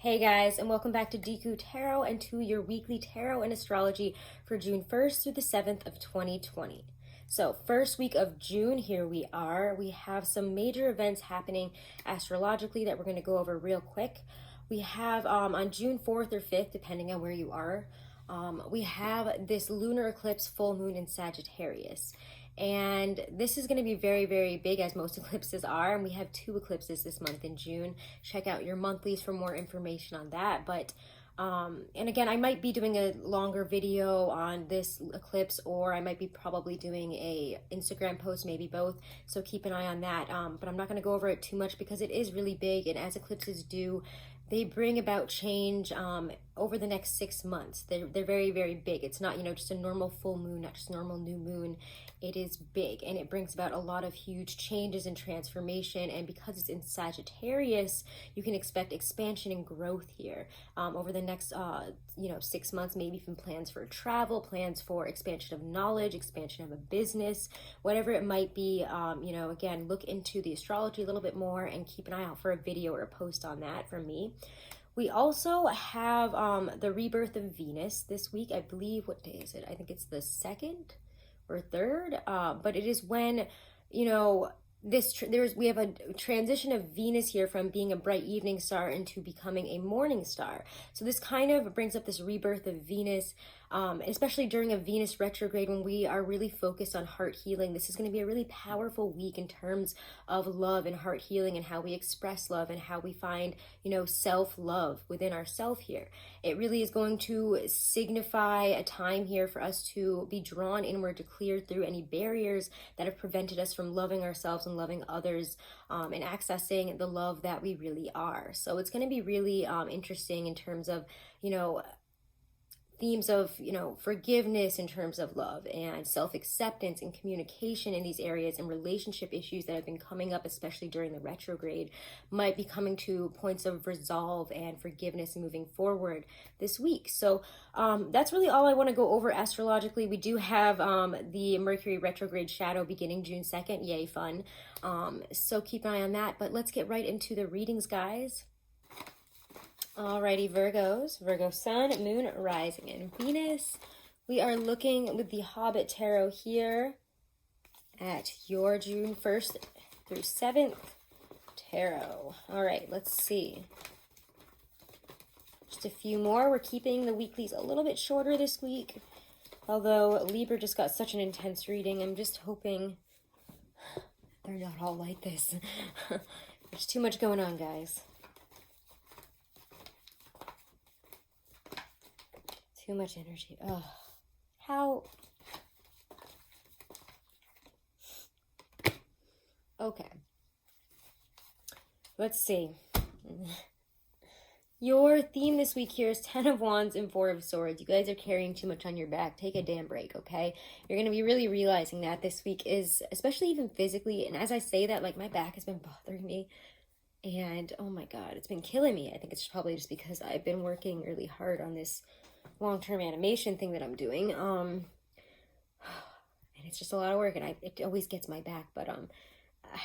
Hey guys, and welcome back to Deku Tarot and to your weekly tarot and astrology for June 1st through the 7th of 2020. So, first week of June, here we are. We have some major events happening astrologically that we're going to go over real quick. We have on June 4th or 5th, depending on where you are, we have this lunar eclipse full moon in Sagittarius. And this is going to be very, very big, as most eclipses are. And we have 2 eclipses this month in June. Check out your monthlies for more information on that. But and again, I might be doing a longer video on this eclipse, or I might be probably doing a Instagram post, maybe both. So keep an eye on that. But I'm not going to go over it too much because it is really big. And as eclipses do, they bring about change over the next 6 months. They're very, very big. It's not, just a normal full moon, not just normal new moon. It is big, and it brings about a lot of huge changes and transformation. And because it's in Sagittarius, you can expect expansion and growth here over the next 6 months. Maybe even plans for travel, plans for expansion of knowledge, expansion of a business, whatever it might be. Again, look into the astrology a little bit more and keep an eye out for a video or a post on that from me. We also have the rebirth of Venus this week. I believe, what day is it? I think it's the 2nd or 3rd, but it is when, we have a transition of Venus here from being a bright evening star into becoming a morning star. So this kind of brings up this rebirth of Venus, especially during a Venus retrograde when we are really focused on heart healing. This is going to be a really powerful week in terms of love and heart healing and how we express love and how we find, self-love within ourselves here. It really is going to signify a time here for us to be drawn inward, to clear through any barriers that have prevented us from loving ourselves and loving others, and accessing the love that we really are. So it's going to be really interesting in terms of, themes of, forgiveness in terms of love and self-acceptance and communication in these areas, and relationship issues that have been coming up, especially during the retrograde, might be coming to points of resolve and forgiveness and moving forward this week. So that's really all I want to go over astrologically. We do have the Mercury retrograde shadow beginning June 2nd. Yay, fun. So keep an eye on that. But let's get right into the readings, guys. Alrighty, Virgos, Virgo Sun, Moon, Rising, and Venus. We are looking with the Hobbit Tarot here at your June 1st through 7th tarot. Alright, let's see. Just a few more. We're keeping the weeklies a little bit shorter this week, although Libra just got such an intense reading. I'm just hoping they're not all like this. There's too much going on, guys. Too much energy. Oh, how? Okay. Let's see. Your theme this week here is 10 of Wands and 4 of Swords. You guys are carrying too much on your back. Take a damn break, okay? You're going to be really realizing that this week is, especially even physically, and as I say that, like, my back has been bothering me. And, oh my God, it's been killing me. I think it's probably just because I've been working really hard on this long-term animation thing that I'm doing, and it's just a lot of work, and it always gets my back, but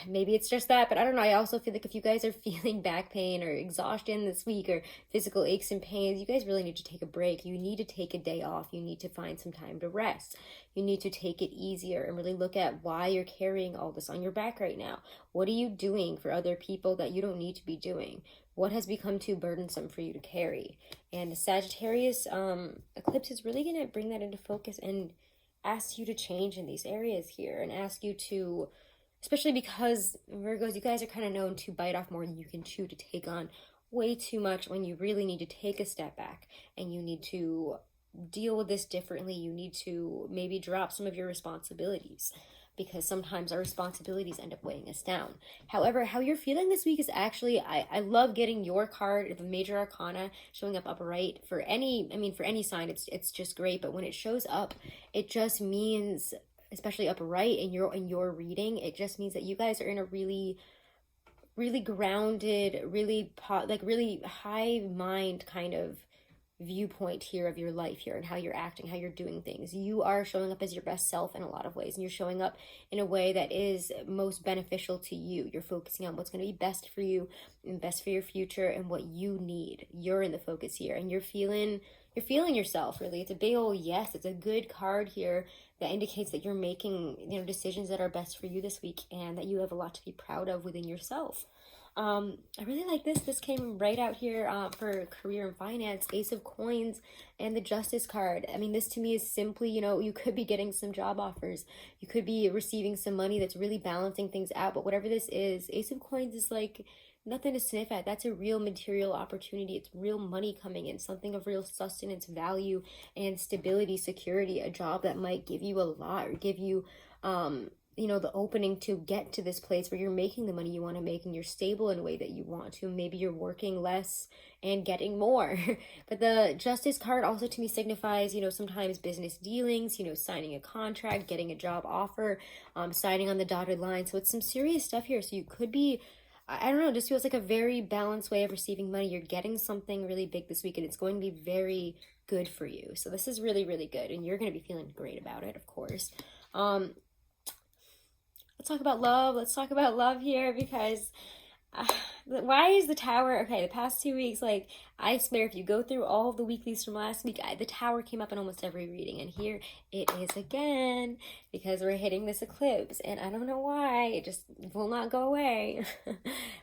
maybe it's just that, but I don't know. I also feel like if you guys are feeling back pain or exhaustion this week or physical aches and pains, you guys really need to take a break. You need to take a day off. You need to find some time to rest. You need to take it easier and really look at why you're carrying all this on your back right now. What are you doing for other people that you don't need to be doing? What has become too burdensome for you to carry? And the Sagittarius eclipse is really going to bring that into focus and ask you to change in these areas here, and ask you to, especially because Virgos, you guys are kind of known to bite off more than you can chew, to take on way too much when you really need to take a step back and you need to deal with this differently. You need to maybe drop some of your responsibilities, because sometimes our responsibilities end up weighing us down. However, how you're feeling this week is actually, I love getting your card, the major arcana, showing up upright for any sign. It's just great. But when it shows up, it just means, especially upright in your reading, it just means that you guys are in a really, really grounded, really high mind kind of viewpoint here of your life here and how you're acting, how you're doing things. You are showing up as your best self in a lot of ways, and you're showing up in a way that is most beneficial to you. You're focusing on what's going to be best for you and best for your future and what you need. You're in the focus here, and you're feeling yourself, really. It's a big old yes. It's a good card here that indicates that you're making, decisions that are best for you this week, and that you have a lot to be proud of within yourself. I really like this. This came right out here for career and finance, Ace of Coins and the Justice card. I mean, this to me is simply, you could be getting some job offers. You could be receiving some money that's really balancing things out. But whatever this is, Ace of Coins is like nothing to sniff at. That's a real material opportunity. It's real money coming in, something of real sustenance, value, and stability, security, a job that might give you a lot or give you, the opening to get to this place where you're making the money you want to make and you're stable in a way that you want to. Maybe you're working less and getting more. But the Justice card also to me signifies, sometimes business dealings, signing a contract, getting a job offer, signing on the dotted line. So it's some serious stuff here. So you could be, I don't know, it just feels like a very balanced way of receiving money. You're getting something really big this week, and it's going to be very good for you. So this is really, really good, and you're going to be feeling great about it, of course. Let's talk about love. Let's talk about love here, because why is the Tower, okay, the past 2 weeks, like, I swear if you go through all of the weeklies from last week, the Tower came up in almost every reading, and here it is again, because we're hitting this eclipse, and I don't know why, it just will not go away.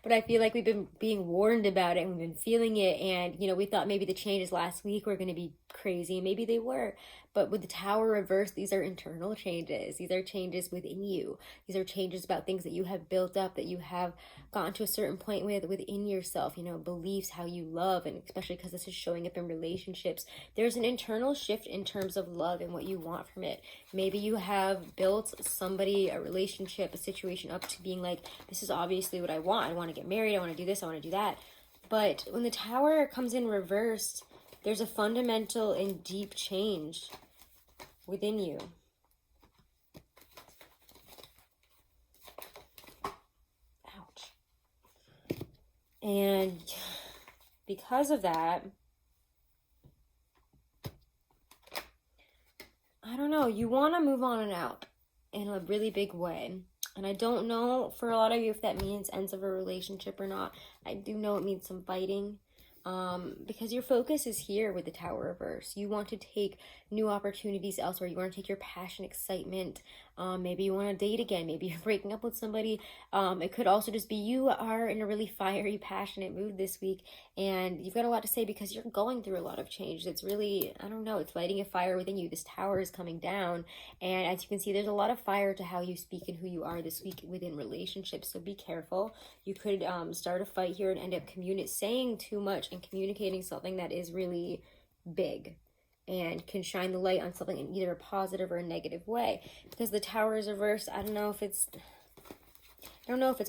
But I feel like we've been being warned about it, and we've been feeling it, and, we thought maybe the changes last week were going to be crazy, and maybe they were. But with the Tower reversed, these are internal changes. These are changes within you. These are changes about things that you have built up, that you have gotten to a certain point within yourself, beliefs, how you love, and especially because this is showing up in relationships. There's an internal shift in terms of love and what you want from it. Maybe you have built somebody, a relationship, a situation up to being like, this is obviously what I want. I want to get married. I want to do this. I want to do that. But when the Tower comes in reversed, there's a fundamental and deep change within you. Ouch. And because of that, I don't know, you want to move on and out in a really big way. And I don't know for a lot of you if that means ends of a relationship or not. I do know it means some fighting. Because your focus is here with the Tower reverse. You want to take new opportunities elsewhere. You want to take your passion, excitement. Maybe you want to date again. Maybe you're breaking up with somebody. It could also just be you are in a really fiery, passionate mood this week, and you've got a lot to say because you're going through a lot of change. It's really, I don't know, it's lighting a fire within you. This Tower is coming down, and as you can see, there's a lot of fire to how you speak and who you are this week within relationships, so be careful. You could start a fight here and end up saying too much and communicating something that is really big and can shine the light on something in either a positive or a negative way. Because the Tower is reversed, I don't know if it's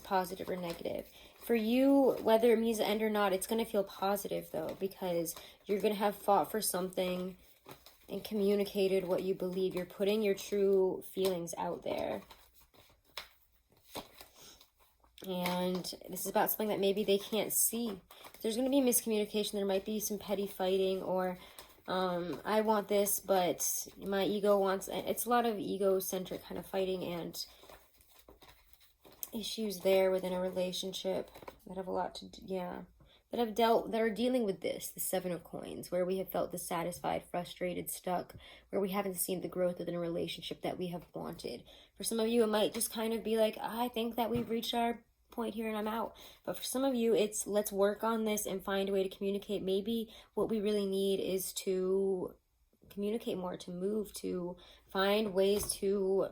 positive or negative. For you, whether it means the end or not, it's going to feel positive though, because you're going to have fought for something and communicated what you believe. You're putting your true feelings out there. And this is about something that maybe they can't see. There's going to be miscommunication. There might be some petty fighting, or I want this, but my ego wants... It's a lot of egocentric kind of fighting and issues there within a relationship that have a lot to... that are dealing with this, the Seven of Coins, where we have felt dissatisfied, frustrated, stuck, where we haven't seen the growth within a relationship that we have wanted. For some of you, it might just kind of be like, I think that we've reached our point here and I'm out. But for some of you, it's let's work on this and find a way to communicate. Maybe what we really need is to communicate more, to move, to find ways to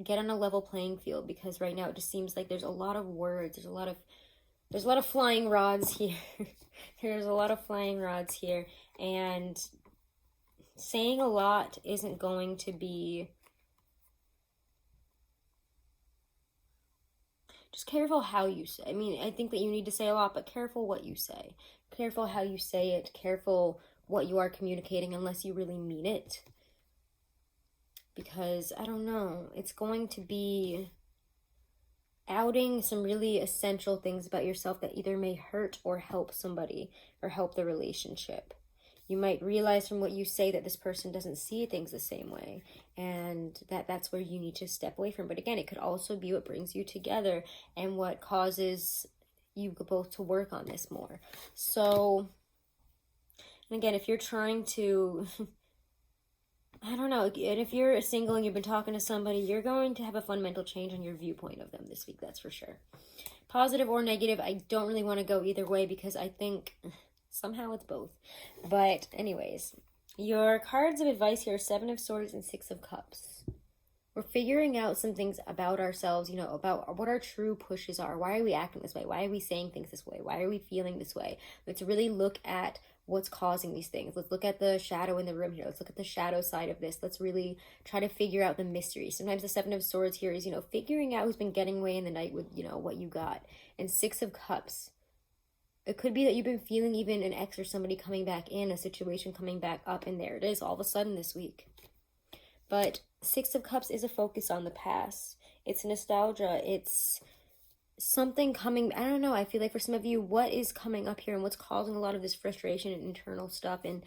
get on a level playing field, because right now it just seems like there's a lot of words, there's a lot of flying rods here. There's a lot of flying rods here, and saying a lot isn't going to be... Just careful how you say. I mean, I think that you need to say a lot, but careful what you say. Careful how you say it. Careful what you are communicating, unless you really mean it. Because, I don't know, it's going to be outing some really essential things about yourself that either may hurt or help somebody or help the relationship. You might realize from what you say that this person doesn't see things the same way, and that's where you need to step away from. But again, it could also be what brings you together and what causes you both to work on this more. So, and again, if you're trying to I don't know, and if you're single and you've been talking to somebody, you're going to have a fundamental change on your viewpoint of them this week, that's for sure. Positive or negative, I don't really want to go either way because I think somehow it's both. But anyways, your cards of advice here are 7 of Swords and 6 of Cups. We're figuring out some things about ourselves, you know, about what our true pushes are. Why are we acting this way? Why are we saying things this way? Why are we feeling this way? Let's really look at what's causing these things. Let's look at the shadow in the room here. Let's look at the shadow side of this. Let's really try to figure out the mystery. Sometimes the 7 of Swords here is, you know, figuring out who's been getting away in the night with, you know, what you got. And 6 of Cups. It could be that you've been feeling even an ex or somebody coming back in, a situation coming back up, and there it is all of a sudden this week. But 6 of Cups is a focus on the past. It's nostalgia. It's something coming, I don't know, I feel like for some of you, what is coming up here and what's causing a lot of this frustration and internal stuff and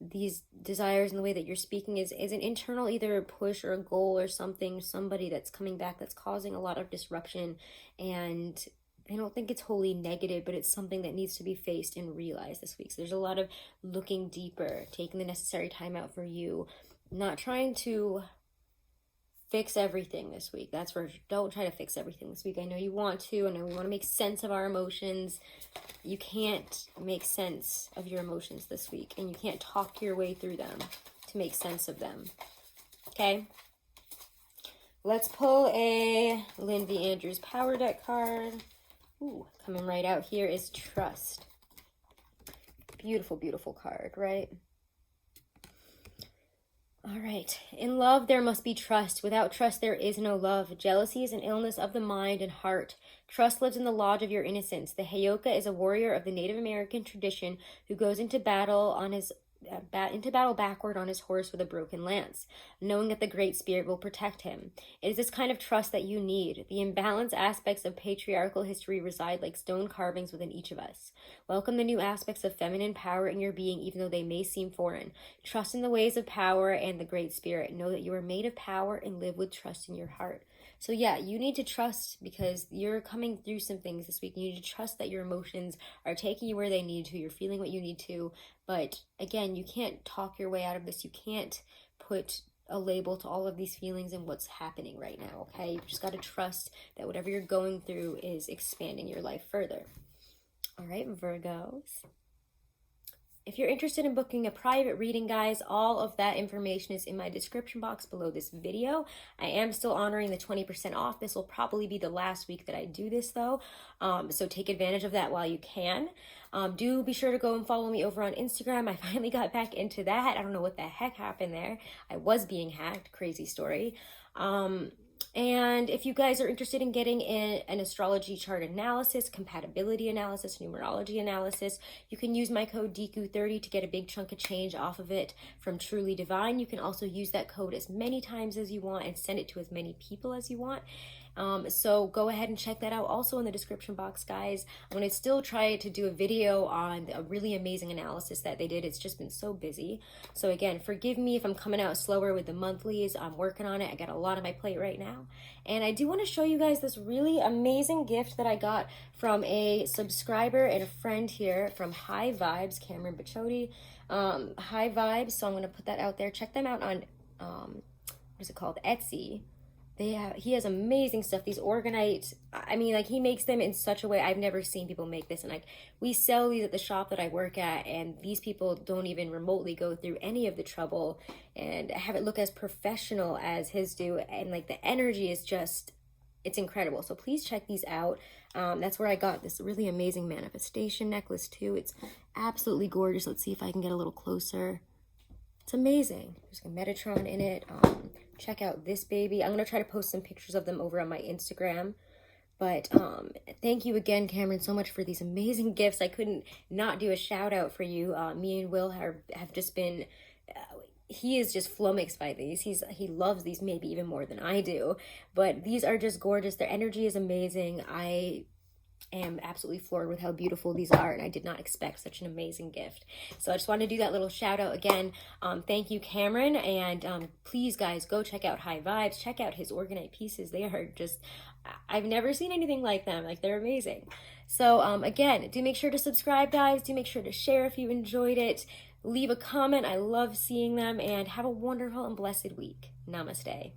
these desires and the way that you're speaking is an internal either a push or a goal or something, somebody that's coming back that's causing a lot of disruption. And I don't think it's wholly negative, but it's something that needs to be faced and realized this week. So there's a lot of looking deeper, taking the necessary time out for you, not trying to fix everything this week. That's for, don't try to fix everything this week. I know you want to. I know we want to make sense of our emotions. You can't make sense of your emotions this week, and you can't talk your way through them to make sense of them. Okay? Let's pull a Lindsay Andrews Power Deck card. Ooh, coming right out here is Trust. Beautiful, beautiful card, right? All right. In love, there must be trust. Without trust, there is no love. Jealousy is an illness of the mind and heart. Trust lives in the lodge of your innocence. The Heyoka is a warrior of the Native American tradition who goes into battle backward on his horse with a broken lance, knowing that the Great Spirit will protect him. It is this kind of trust that you need. The imbalanced aspects of patriarchal history reside like stone carvings within each of us. Welcome the new aspects of feminine power in your being, even though they may seem foreign. Trust in the ways of power and the Great Spirit. Know that you are made of power and live with trust in your heart. So yeah, you need to trust because you're coming through some things this week. You need to trust that your emotions are taking you where they need to. You're feeling what you need to. But again, you can't talk your way out of this. You can't put a label to all of these feelings and what's happening right now, okay? You've just got to trust that whatever you're going through is expanding your life further. All right, Virgos. If you're interested in booking a private reading, guys, all of that information is in my description box below this video. I am still honoring the 20% off. This will probably be the last week that I do this, though. So take advantage of that while you can. Do be sure to go and follow me over on Instagram. I finally got back into that. I don't know what the heck happened there. I was being hacked. Crazy story. And if you guys are interested in getting an astrology chart analysis, compatibility analysis, numerology analysis, you can use my code Deku30 to get a big chunk of change off of it from Truly Divine. You can also use that code as many times as you want and send it to as many people as you want. So go ahead and check that out also in the description box, guys. I'm going to still try to do a video on a really amazing analysis that they did. It's just been so busy. So again, forgive me if I'm coming out slower with the monthlies. I'm working on it. I got a lot on my plate right now. And I do want to show you guys this really amazing gift that I got from a subscriber and a friend here from High Vibes, Cameron Bachotti. High Vibes. So I'm going to put that out there. Check them out on, what is it called? Etsy. He has amazing stuff. These organite, I mean, like, he makes them in such a way I've never seen people make this. And like, we sell these at the shop that I work at, and these people don't even remotely go through any of the trouble and have it look as professional as his do. And like, the energy is just, it's incredible. So please check these out. That's where I got this really amazing manifestation necklace too. It's absolutely gorgeous. Let's see if I can get a little closer. It's amazing. There's a Metatron in it. Check out this baby. I'm going to try to post some pictures of them over on my Instagram. But thank you again, Cameron, so much for these amazing gifts. I couldn't not do a shout out for you. Me and Will have just been, he is just flummoxed by these. He loves these maybe even more than I do. But these are just gorgeous. Their energy is amazing. am absolutely floored with how beautiful these are, and I did not expect such an amazing gift. So I just wanted to do that little shout out again. Thank you, Cameron, and please, guys, go check out High Vibes. Check out his Organite pieces. They are just, I've never seen anything like them. Like, they're amazing. So again, do make sure to subscribe, guys. Do make sure to share if you enjoyed it. Leave a comment. I love seeing them, and have a wonderful and blessed week. Namaste.